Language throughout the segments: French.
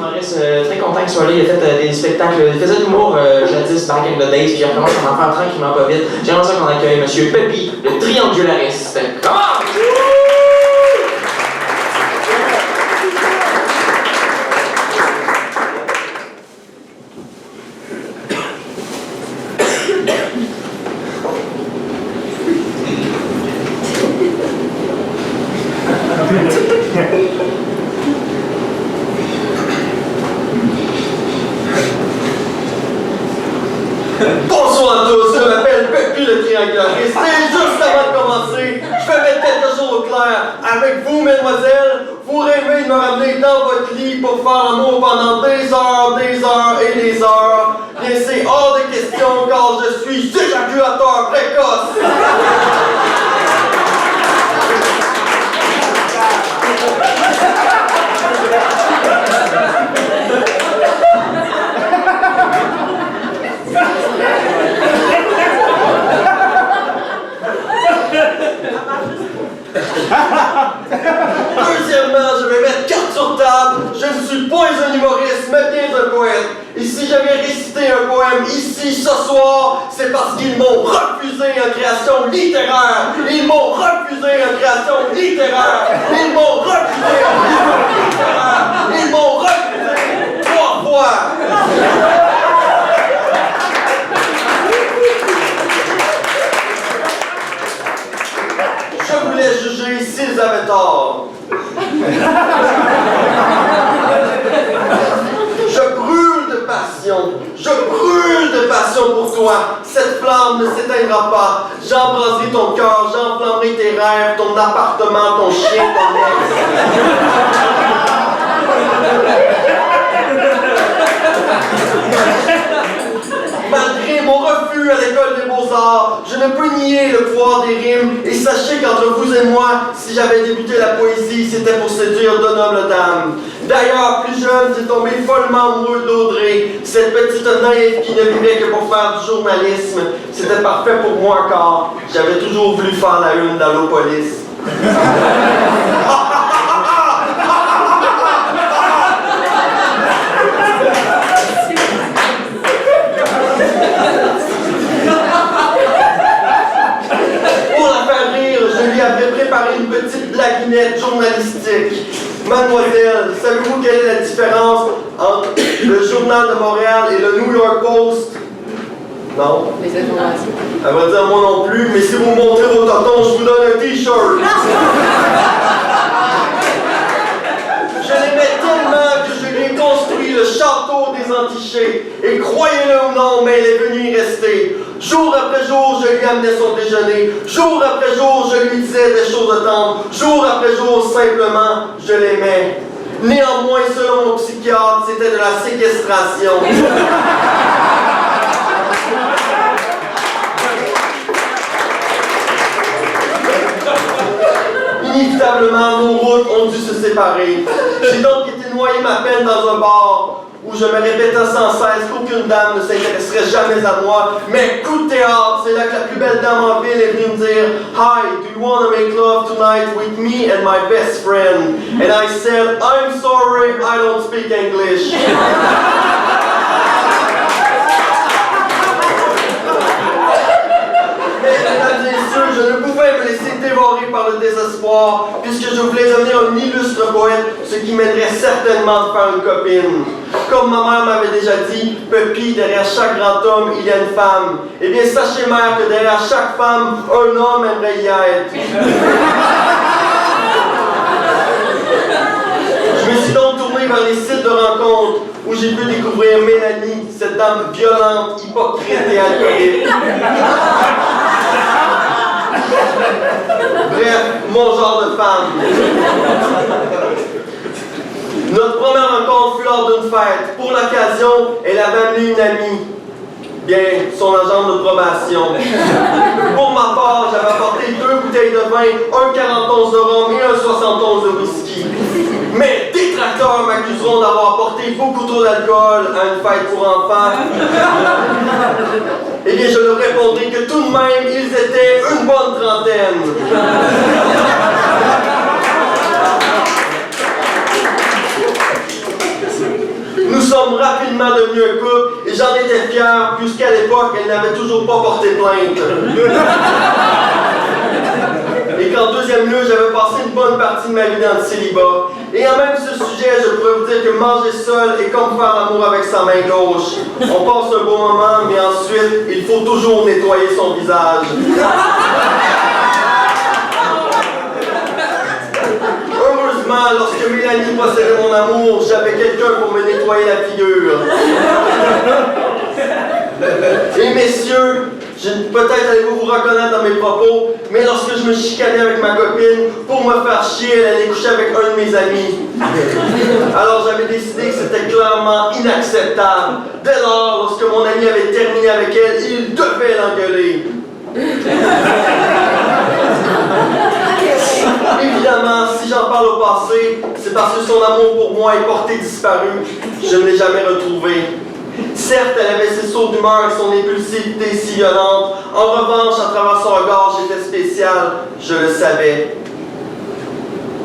humoriste, très content qu'il soit là. Il a fait des spectacles, il faisait de l'humour jadis, back in the days, puis il recommence à en faire tranquillement pas vite. J'aimerais ça qu'on accueille M. Pepi, le triangulariste. Comment? Bonsoir à tous, je m'appelle Pepi le triangulariste et juste avant de commencer, je vais mettre quelque chose au clair. Avec vous, mesdemoiselles, vous rêvez de me ramener dans votre lit pour faire l'amour pendant des heures et des heures. Bien, c'est hors de question car je suis éjaculateur précoce. Deuxièmement, je vais mettre carte sur table. Je ne suis pas un humoriste, mais bien un poète. Et si j'avais récité un poème ici ce soir, c'est parce qu'ils m'ont refusé en création littéraire. Ils m'ont refusé en création littéraire. Ils m'ont refusé en création littéraire. Ils m'ont refusé 3 fois. Je voulais juger s'ils avaient tort. Je brûle de passion pour toi. Cette flamme ne s'éteindra pas. J'embraserai ton cœur, j'enflammerai tes rêves, ton appartement, ton chien, ton ex. Malgré mon refus à l'école des beaux-arts, je ne peux nier le pouvoir des rimes. Et sachez qu'entre vous et moi, si j'avais débuté la poésie, c'était pour séduire de nobles dames. D'ailleurs, plus jeune, j'ai tombé follement amoureux d'Audrey, cette petite naïve qui ne vivait que pour faire du journalisme. C'était parfait pour moi car j'avais toujours voulu faire la une d'Allopolis. Avait préparé une petite blaguinette journalistique. Mademoiselle, savez-vous quelle est la différence entre le Journal de Montréal et le New York Post? Non? Les informations. Elle va dire moi non plus, mais si vous me montrez vos tontons, je vous donne un t-shirt. Je l'aimais tellement que je lui ai construit le château des Antichés. Et croyez-le ou non, mais elle est venue y rester. Jour après jour, je lui amenais son déjeuner. Jour après jour, je lui disais des choses tendres. Jour après jour, simplement, je l'aimais. Néanmoins, selon mon psychiatre, c'était de la séquestration. Inévitablement, nos routes ont dû se séparer. J'ai donc été noyer ma peine dans un bar où je me répétais sans cesse qu'aucune dame ne s'intéresserait jamais à moi. Mais coup de théâtre, c'est là que la plus belle dame en ville est venue me dire Hi, do you want to make love tonight with me and my best friend? And I said, I'm sorry, I don't speak English. Je ne pouvais me laisser dévorer par le désespoir, puisque je voulais devenir un illustre poète, ce qui m'aiderait certainement de faire une copine. Comme ma mère m'avait déjà dit, Pepi, derrière chaque grand homme, il y a une femme. Eh bien, sachez, mère, que derrière chaque femme, un homme aimerait y être. Je me suis donc tourné vers les sites de rencontres où j'ai pu découvrir Mélanie, cette dame violente, hypocrite et alcoolique. Bref, mon genre de femme. Notre première rencontre fut lors d'une fête. Pour l'occasion, elle avait amené une amie. Bien, son agent de probation. Pour ma part, j'avais apporté 2 bouteilles de vin, un 41 de rhum et un 71 de whisky. Mais détracteurs m'accuseront d'avoir apporté beaucoup trop d'alcool à une fête pour enfants. Eh bien, je leur répondrai que tout de même, ils étaient une bonne trentaine. sommes rapidement devenus un couple et j'en étais fier puisqu'à l'époque, elle n'avait toujours pas porté plainte. Et qu'en deuxième lieu, j'avais passé une bonne partie de ma vie dans le célibat. Et en même ce sujet, je pourrais vous dire que manger seul est comme faire l'amour avec sa main gauche. On passe un bon moment, mais ensuite, il faut toujours nettoyer son visage. Heureusement, lorsque Mélanie possédait mon amour, j'avais quelqu'un pour me nettoyer la figure. Et messieurs, peut-être allez-vous vous reconnaître dans mes propos, mais lorsque je me chicanais avec ma copine, pour me faire chier, elle allait coucher avec un de mes amis. Alors j'avais décidé que c'était clairement inacceptable. Dès lors, lorsque mon ami avait terminé avec elle, il devait l'engueuler. Évidemment, si j'en parle au passé, c'est parce que son amour pour moi est porté disparu. Je ne l'ai jamais retrouvé. Certes, elle avait ses sauts d'humeur et son impulsivité si violente. En revanche, à travers son regard, j'étais spécial. Je le savais.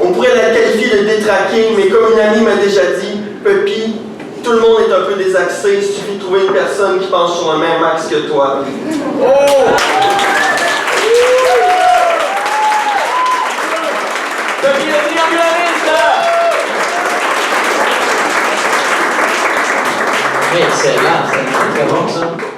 On pourrait la qualifier de détraquée, mais comme une amie m'a déjà dit, Pepi, tout le monde est un peu désaxé. Il suffit de trouver une personne qui pense sur le même axe que toi. Oh! Pepi le triangulariste! Excellent, c'est très bon ça.